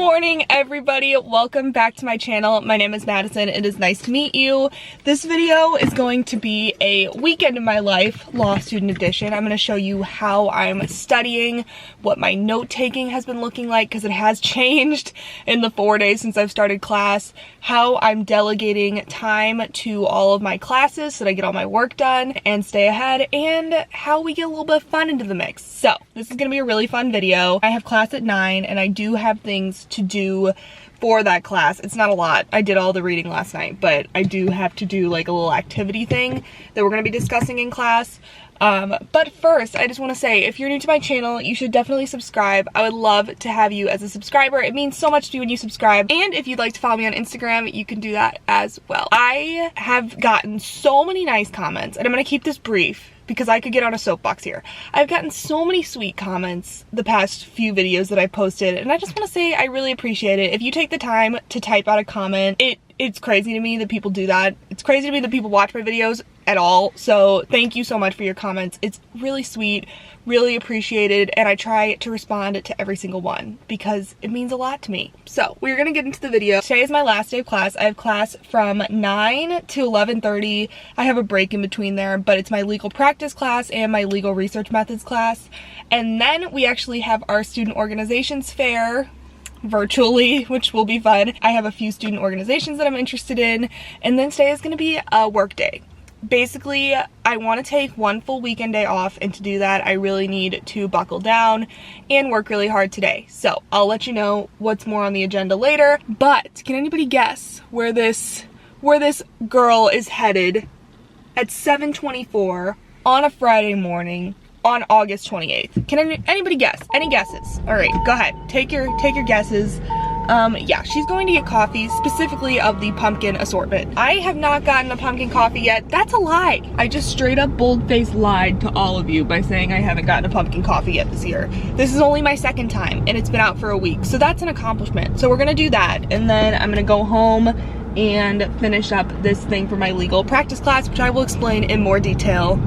morning, everybody. Welcome back to my channel. My name is Madison. It is nice to meet you. This video is going to be a weekend in my life, law student edition. I'm going to show you how I'm studying, what my note-taking has been looking like, because it has changed in the 4 days since I've started class, how I'm delegating time to all of my classes so that I get all my work done and stay ahead, and how we get a little bit of fun into the mix. So this is going to be a really fun video. I have class at 9 and I do have things to do for that class. It's not a lot. I did all the reading last night, but I do have to do like a little activity thing that we're going to be discussing in class. But first, I just want to say, if you're new to my channel, you should definitely subscribe. I would love to have you as a subscriber. It means so much to me when you subscribe. And if you'd like to follow me on Instagram, you can do that as well. I have gotten so many nice comments, and I'm going to keep this brief because I could get on a soapbox here. I've gotten so many sweet comments the past few videos that I posted, and I just want to say I really appreciate it. If you take the time to type out a comment, it's crazy to me that people do that. It's crazy to me that people watch my videos at all. So thank you so much for your comments. It's really sweet, really appreciated, and I try to respond to every single one because it means a lot to me. So we're gonna get into the video. Today is my last day of class. I have class from 9 to 11:30. I have a break in between there, but it's my legal practice class and my legal research methods class. And then we actually have our student organizations fair virtually, which will be fun. I have a few student organizations that I'm interested in, and then today is going to be a work day. Basically, I want to take one full weekend day off, and to do that I really need to buckle down and work really hard today. So I'll let you know what's more on the agenda later, but can anybody guess where this girl is headed at 7:24 on a Friday morning on August 28th. Can anybody guess? Any guesses? All right, go ahead. Take your guesses. Yeah, she's going to get coffee, specifically of the pumpkin assortment. I have not gotten a pumpkin coffee yet. That's a lie. I just straight up bold-faced lied to all of you by saying I haven't gotten a pumpkin coffee yet this year. This is only my second time, and it's been out for a week, so that's an accomplishment. So we're gonna do that, and then I'm gonna go home and finish up this thing for my legal practice class, which I will explain in more detail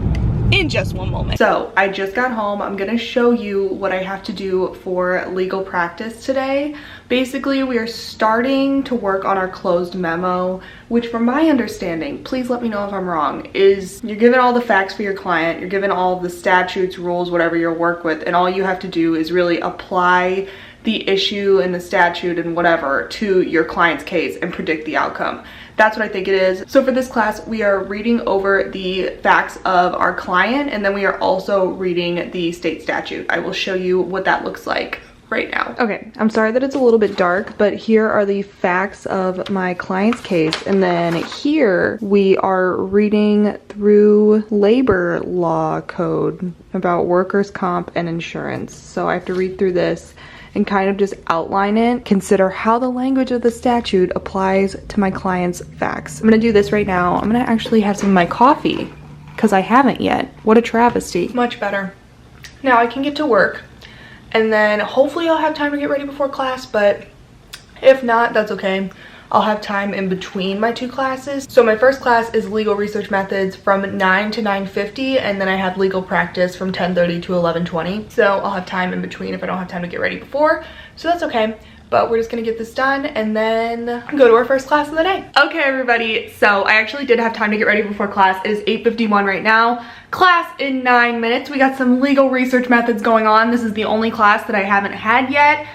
in just one moment. So I just got home. I'm gonna show you what I have to do for legal practice today. Basically, we are starting to work on our closed memo, which from my understanding, please let me know if I'm wrong, is you're given all the facts for your client, you're given all the statutes, rules, whatever you work with, and all you have to do is really apply the issue and the statute and whatever to your client's case and predict the outcome. That's what I think it is. So for this class, we are reading over the facts of our client, and then we are also reading the state statute. I will show you what that looks like right now. Okay, I'm sorry that it's a little bit dark, but here are the facts of my client's case, and then here we are reading through labor law code about workers' comp and insurance. So I have to read through this and kind of just outline it, consider how the language of the statute applies to my client's facts. I'm gonna do this right now. I'm gonna actually have some of my coffee, because I haven't yet. What a travesty. Much better. Now I can get to work, and then hopefully I'll have time to get ready before class, but if not, that's okay. I'll have time in between my two classes. So my first class is legal research methods from 9 to 9:50, and then I have legal practice from 10:30 to 11:20. So I'll have time in between if I don't have time to get ready before. So that's okay. But we're just gonna get this done and then go to our first class of the day. Okay, everybody, so I actually did have time to get ready before class. It is 8:51 right now. Class in 9 minutes. We got some legal research methods going on. This is the only class that I haven't had yet,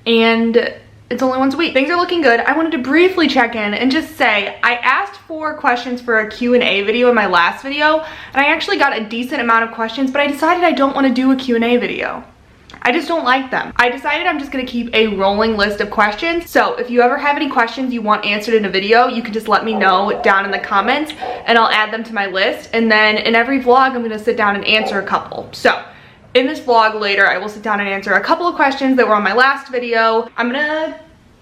and it's only once a week. Things are looking good. I wanted to briefly check in and just say, I asked for questions for a Q&A video in my last video, and I actually got a decent amount of questions, but I decided I don't want to do a Q&A video. I just don't like them. I decided I'm just gonna keep a rolling list of questions. So if you ever have any questions you want answered in a video, you can just let me know down in the comments and I'll add them to my list. And then in every vlog, I'm gonna sit down and answer a couple. So in this vlog later, I will sit down and answer a couple of questions that were on my last video. I'm gonna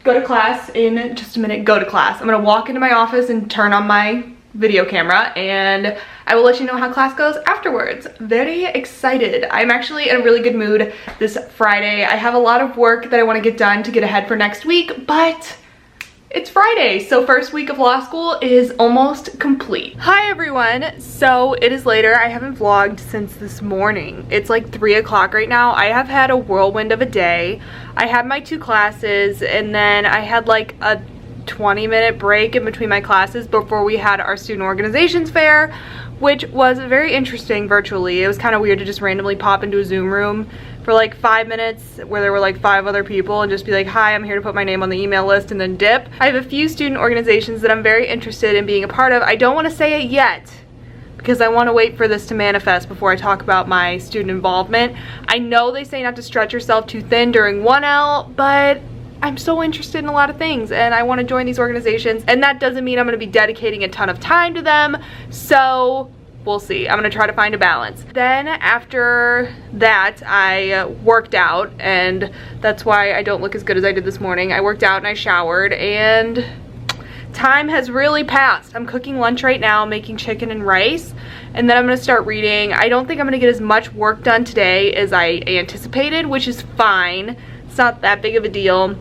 go to class in just a minute. Go to class. I'm gonna walk into my office and turn on my video camera, and I will let you know how class goes afterwards. Very excited. I'm actually in a really good mood this Friday. I have a lot of work that I want to get done to get ahead for next week, but It's Friday, so first week of law school is almost complete. Hi everyone, so it is later. I haven't vlogged since this morning. It's like 3 o'clock right now. I have had a whirlwind of a day. I had my 2 classes and then I had like a 20-minute break in between my classes before we had our student organizations fair, which was very interesting virtually. It was kind of weird to just randomly pop into a Zoom room for like 5 minutes where there were like 5 other people and just be like, hi, I'm here to put my name on the email list and then dip. I have a few student organizations that I'm very interested in being a part of. I don't want to say it yet because I want to wait for this to manifest before I talk about my student involvement. I know they say not to stretch yourself too thin during 1L, but I'm so interested in a lot of things and I want to join these organizations, and that doesn't mean I'm going to be dedicating a ton of time to them, so we'll see. I'm going to try to find a balance. Then after that, I worked out, and that's why I don't look as good as I did this morning. I worked out and I showered, and time has really passed. I'm cooking lunch right now, making chicken and rice, and then I'm going to start reading. I don't think I'm going to get as much work done today as I anticipated, which is fine. It's not that big of a deal.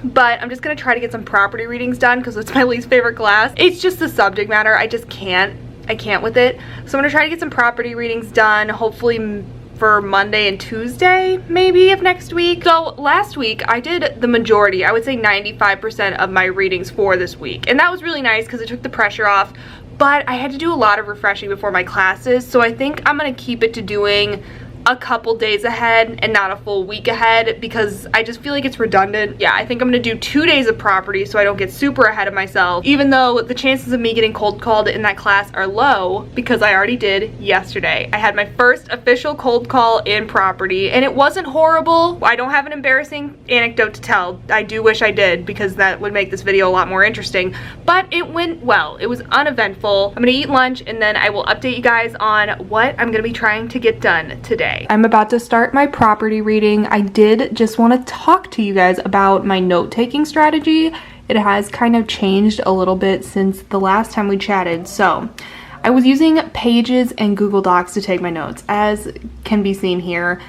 But I'm just going to try to get some property readings done because it's my least favorite class. It's just the subject matter. I just can't. I can't with it. So I'm gonna try to get some property readings done, hopefully for Monday and Tuesday, maybe, of next week. So last week I did the majority, I would say 95% of my readings for this week. And that was really nice because it took the pressure off, but I had to do a lot of refreshing before my classes. So I think I'm gonna keep it to doing a couple days ahead and not a full week ahead because I just feel like it's redundant. Yeah, I think I'm gonna do 2 days of property so I don't get super ahead of myself, even though the chances of me getting cold called in that class are low because I already did yesterday. I had my first official cold call in property and it wasn't horrible. I don't have an embarrassing anecdote to tell. I do wish I did because that would make this video a lot more interesting, but it went well. It was uneventful. I'm gonna eat lunch and then I will update you guys on what I'm gonna be trying to get done today. I'm about to start my property reading. I did just want to talk to you guys about my note-taking strategy. It has kind of changed a little bit since the last time we chatted. So I was using Pages and Google Docs to take my notes, as can be seen here.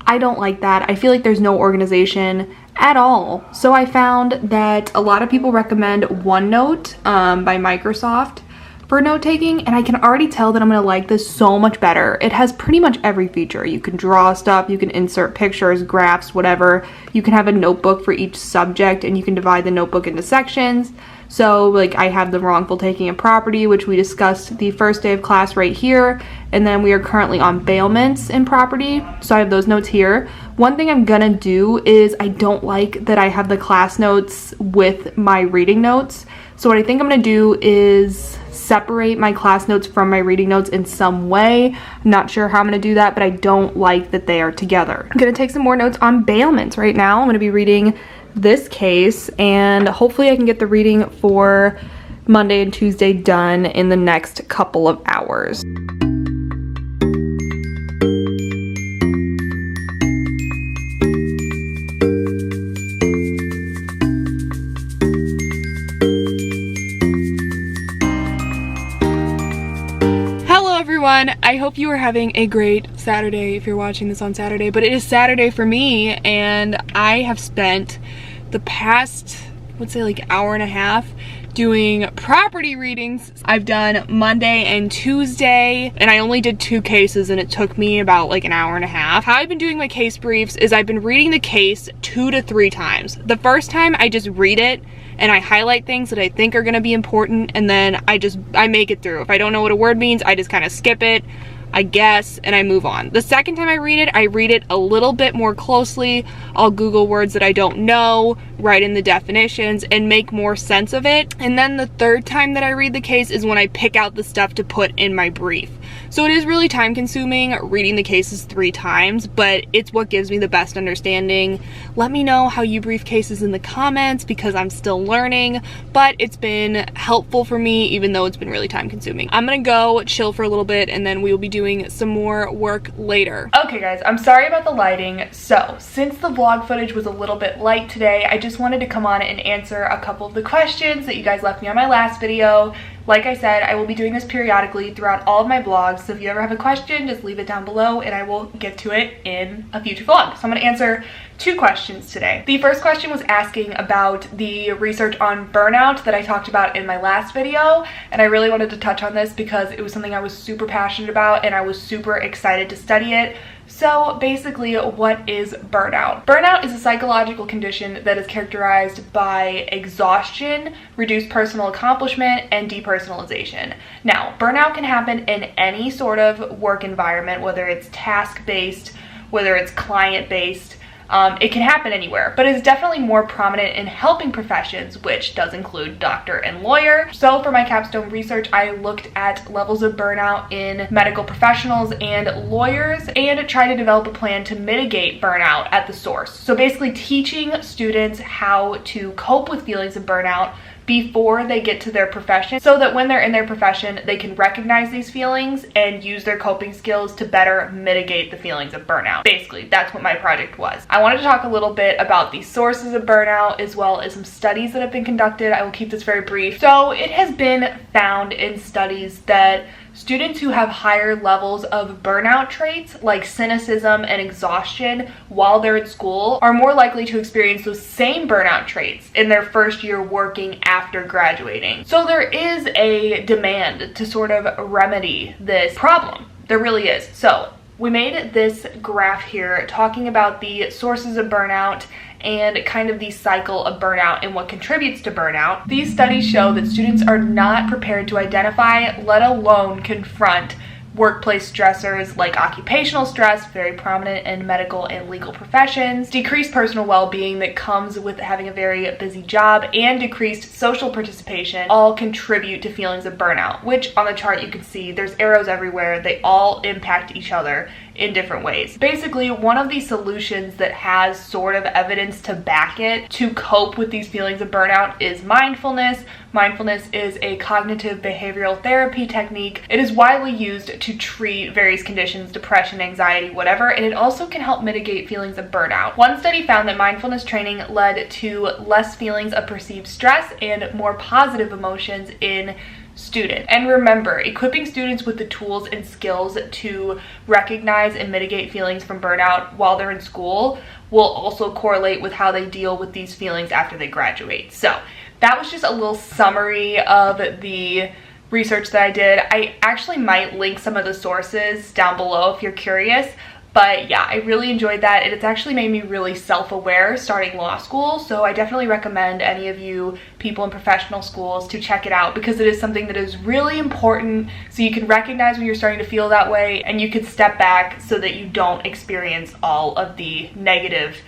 I don't like that. I feel like there's no organization at all. So I found that a lot of people recommend OneNote by Microsoft for note-taking, and I can already tell that I'm gonna like this so much better. It has pretty much every feature. You can draw stuff, you can insert pictures, graphs, whatever. You can have a notebook for each subject, and you can divide the notebook into sections. So like I have the wrongful taking of property, which we discussed the first day of class right here, and then we are currently on bailments in property, so I have those notes here. One thing I'm gonna do is I don't like that I have the class notes with my reading notes. So what I think I'm gonna do is separate my class notes from my reading notes in some way. I'm not sure how I'm gonna do that, but I don't like that they are together. I'm gonna take some more notes on bailments right now. I'm gonna be reading this case and hopefully I can get the reading for Monday and Tuesday done in the next couple of hours. I hope you are having a great Saturday if you're watching this on Saturday, but it is Saturday for me and I have spent the past, let's say like hour and a half doing property readings. I've done Monday and Tuesday and I only did 2 cases and it took me about like an hour and a half. How I've been doing my case briefs is I've been reading the case 2 to 3 times. The first time I just read it and I highlight things that I think are gonna be important and then I make it through. If I don't know what a word means, I just kind of skip it, I guess, and I move on. The second time I read it a little bit more closely. I'll Google words that I don't know, write in the definitions, and make more sense of it. And then the third time that I read the case is when I pick out the stuff to put in my brief. So it is really time consuming reading the cases 3 times, but it's what gives me the best understanding. Let me know how you brief cases in the comments because I'm still learning, but it's been helpful for me even though it's been really time consuming. I'm gonna go chill for a little bit and then we will be doing some more work later. Okay guys, I'm sorry about the lighting. So since the vlog footage was a little bit light today, I just wanted to come on and answer a couple of the questions that you guys left me on my last video. Like I said, I will be doing this periodically throughout all of my vlogs, so if you ever have a question, just leave it down below and I will get to it in a future vlog. So I'm going to answer two questions today. The first question was asking about the research on burnout that I talked about in my last video, and I really wanted to touch on this because it was something I was super passionate about and I was super excited to study it. So basically, what is burnout? Burnout is a psychological condition that is characterized by exhaustion, reduced personal accomplishment, and depersonalization. Now, burnout can happen in any sort of work environment, whether it's task-based, whether it's client-based. It can happen anywhere, but it's definitely more prominent in helping professions, which does include doctor and lawyer. So for my capstone research, I looked at levels of burnout in medical professionals and lawyers and tried to develop a plan to mitigate burnout at the source. So basically teaching students how to cope with feelings of burnout before they get to their profession, so that when they're in their profession, they can recognize these feelings and use their coping skills to better mitigate the feelings of burnout. Basically, that's what my project was. I wanted to talk a little bit about the sources of burnout as well as some studies that have been conducted. I will keep this very brief. So it has been found in studies that students who have higher levels of burnout traits like cynicism and exhaustion while they're in school are more likely to experience those same burnout traits in their first year working after graduating. So there is a demand to sort of remedy this problem. There really is. So we made this graph here talking about the sources of burnout and kind of the cycle of burnout and what contributes to burnout. These studies show that students are not prepared to identify, let alone confront, workplace stressors like occupational stress, very prominent in medical and legal professions, decreased personal well-being that comes with having a very busy job, and decreased social participation all contribute to feelings of burnout, which on the chart you can see there's arrows everywhere. They all impact each other in different ways. Basically, one of the solutions that has sort of evidence to back it to cope with these feelings of burnout is mindfulness. Mindfulness is a cognitive behavioral therapy technique. It is widely used to treat various conditions, depression, anxiety, whatever, and it also can help mitigate feelings of burnout. One study found that mindfulness training led to less feelings of perceived stress and more positive emotions in students. And remember, equipping students with the tools and skills to recognize and mitigate feelings from burnout while they're in school will also correlate with how they deal with these feelings after they graduate. So that was just a little summary of the research that I did. I actually might link some of the sources down below if you're curious. But yeah, I really enjoyed that, and it's actually made me really self-aware starting law school, so I definitely recommend any of you people in professional schools to check it out because it is something that is really important so you can recognize when you're starting to feel that way and you can step back so that you don't experience all of the negative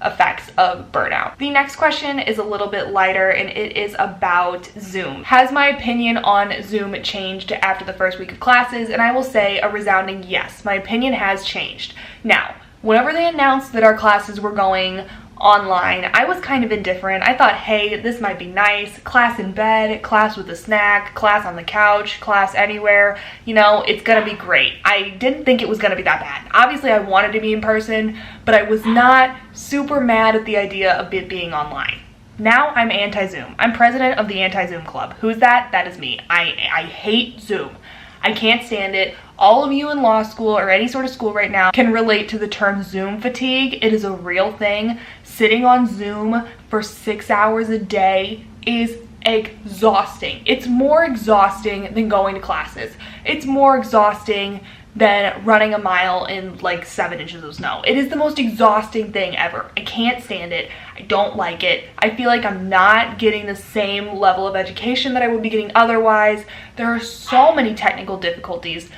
effects of burnout. The next question is a little bit lighter, and it is about Zoom. Has my opinion on Zoom changed after the first week of classes? And I will say a resounding yes. My opinion has changed. Now, whenever they announced that our classes were going online, I was kind of indifferent. I thought, hey, this might be nice. Class in bed, class with a snack, class on the couch, class anywhere. You know, it's gonna be great. I didn't think it was gonna be that bad. Obviously, I wanted to be in person, but I was not super mad at the idea of it being online. Now I'm anti-Zoom. I'm president of the anti-Zoom club. Who's that? That is me. I hate Zoom. I can't stand it. All of you in law school or any sort of school right now can relate to the term Zoom fatigue. It is a real thing. Sitting on Zoom for 6 hours a day is exhausting. It's more exhausting than going to classes. It's more exhausting than running a mile in like 7 inches of snow. It is the most exhausting thing ever. I can't stand it. I don't like it. I feel like I'm not getting the same level of education that I would be getting otherwise. There are so many technical difficulties.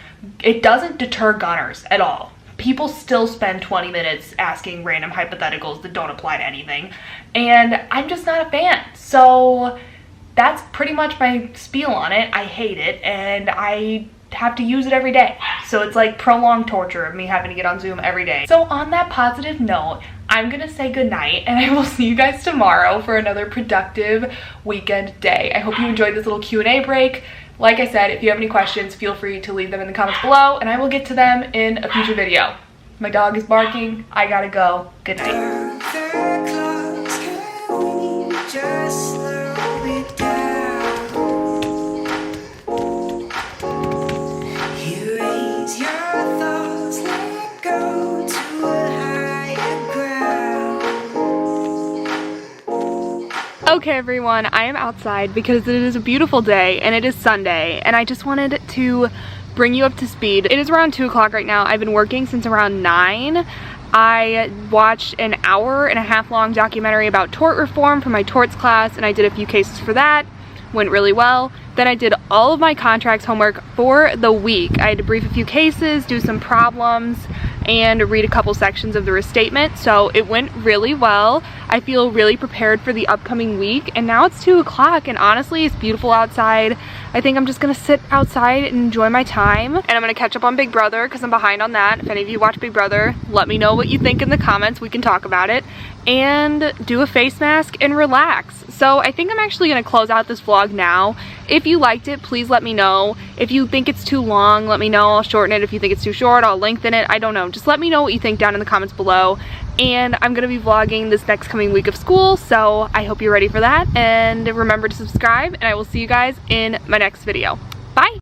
It doesn't deter gunners at all. People still spend 20 minutes asking random hypotheticals that don't apply to anything, and I'm just not a fan. So that's pretty much my spiel on it. I hate it, and I have to use it every day. So it's like prolonged torture of me having to get on Zoom every day. So on that positive note, I'm gonna say goodnight, and I will see you guys tomorrow for another productive weekend day. I hope you enjoyed this little Q&A break. Like I said, if you have any questions, feel free to leave them in the comments below, and I will get to them in a future video. My dog is barking. I gotta go. Good night. Okay everyone, I am outside because it is a beautiful day and it is Sunday, and I just wanted to bring you up to speed. It is around 2 o'clock right now. I've been working since around 9. I watched an 1.5-hour long documentary about tort reform for my torts class, and I did a few cases for that. Went really well. Then I did all of my contracts homework for the week. I had to brief a few cases, do some problems, and read a couple sections of the restatement, so it went really well. I feel really prepared for the upcoming week, and now it's 2 o'clock, and honestly, it's beautiful outside. I think I'm just gonna sit outside and enjoy my time, and I'm gonna catch up on Big Brother because I'm behind on that. If any of you watch Big Brother, let me know what you think in the comments. We can talk about it, and do a face mask and relax. So I think I'm actually gonna close out this vlog now. If you liked it, please let me know. If you think it's too long, let me know. I'll shorten it. If you think it's too short, I'll lengthen it. I don't know. Just let me know what you think down in the comments below. And I'm gonna be vlogging this next coming week of school, so I hope you're ready for that. And remember to subscribe, and I will see you guys in my next video.